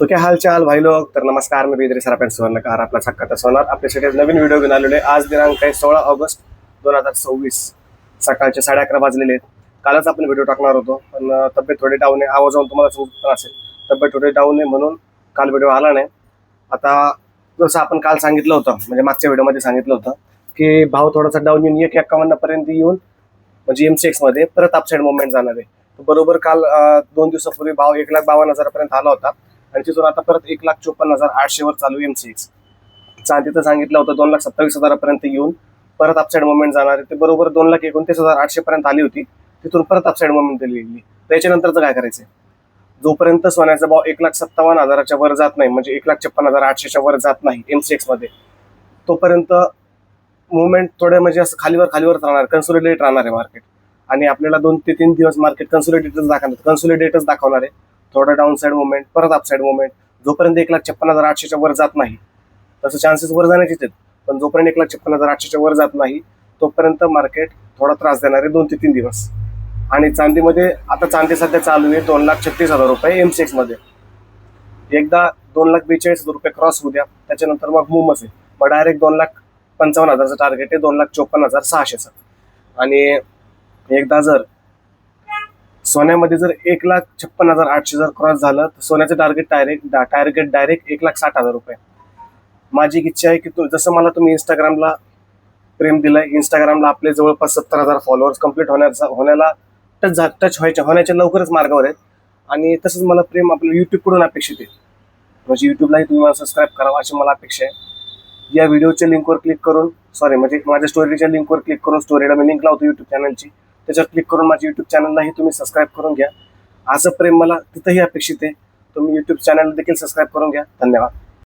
तो क्या हाल चाल भाई लोग. तर नमस्कार, मी बेदरी सराफेन सुवर्णकार, आपला सक्काचा सोनार आपल्यासाठी नवीन व्हिडिओ घेऊन आलेलो आहे. आज दिनांक आहे 16 ऑगस्ट 2026. सकाळचे 11:30 वाजलेले आहेत. कालच आपण व्हिडिओ टाकणार होतो, पण तब्येत थोडी डाऊन आहे. आवाज तुम्हाला समजत पण असेल, तब्येत थोडी डाऊन आहे म्हणून काल व्हिडिओ आला नाही. आता जसं आपण काल सांगितलं होतं, म्हणजे मागच्या व्हिडिओमध्ये सांगितलं होतं की भाव थोडासा डाऊन येऊन 1.51 पर्यंत येऊन म्हणजे MCX मध्ये परत अपसाईड मुवमेंट जाणार आहे. बरोबर काल 2 दिवसापूर्वी भाव 1,52,000 पर्यंत आला होता आणि तिथून आता परत 1,54,800 वर चालू MCX. चांदीचं सांगितलं होतं 2,27,000 पर्यंत येऊन परत अपसाईड मुवमेंट जाणार आहे. ते बरोबर 2,29,800 पर्यंत आली होती, तिथून परत अपसाईड मुवमेंट दिली गेली. त्याच्यानंतरचं काय करायचं? जोपर्यंत सोन्याचा भाव 1,57,000च्या वर जात नाही, म्हणजे 1,56,800च्या वर जात नाही MCX मध्ये, तोपर्यंत मुवमेंट थोडे म्हणजे असं खालीवर राहणार, कन्सोलिडेट राहणार आहे मार्केट. आणि आपल्याला 2 ते 3 दिवस मार्केट कन्सोलिडेटच दाखवणार आहे. थोडं डाऊन साईड मुवमेंट, परत अपसाईड मुवमेंट. जोपर्यंत 1,56,800च्या वर जात नाही, तसं चान्सेस वर जाण्याचेच आहेत, पण जोपर्यंत 1,56,800च्या वर जात नाही तोपर्यंत मार्केट थोडा त्रास देणार आहे 2 ते 3 दिवस. आणि चांदीमध्ये आता चांदी सध्या चालू आहे 2,36,000 रुपये MCX मध्ये. एकदा 2,42,000 रुपये क्रॉस होऊ द्या, त्याच्यानंतर मग मूवच आहे. मग डायरेक्ट 2,55,000चं टार्गेट आहे, 2,54,600चं. आणि एकदा जर सोन्यामध्ये जर 1,56,800 जर क्रॉस झालं तर सोन्याचं टार्गेट डायरेक्ट 1,60,000 रुपये. माझी इच्छा आहे की जसं मला तुम्ही इंस्टाग्रामला प्रेम दिलंय, इंस्टाग्रामला आपले जवळपास 70,000 फॉलोअर्स कम्प्लीट होण्याला होण्याच्या लवकरच मार्गावर आहेत. आणि तसंच मला प्रेम आपलं यूट्यूबकडून अपेक्षित आहे, म्हणजे यूट्यूबलाही तुम्ही मला सबस्क्राईब करावं अशी मला अपेक्षा आहे. या व्हिडिओच्या लिंकवर क्लिक करून म्हणजे माझ्या स्टोरीच्या लिंकवर क्लिक करून, स्टोरीला मी लिंक लावतो यूट्यूब चॅनलची, त्याच्यावर क्लिक करून माझ्या यूट्यूब चॅनललाही तुम्ही सबस्क्राईब करून घ्या. असं प्रेम मला तिथंही अपेक्षित आहे. तुम्ही यूट्यूब चॅनल देखील सबस्क्राईब करून घ्या. धन्यवाद.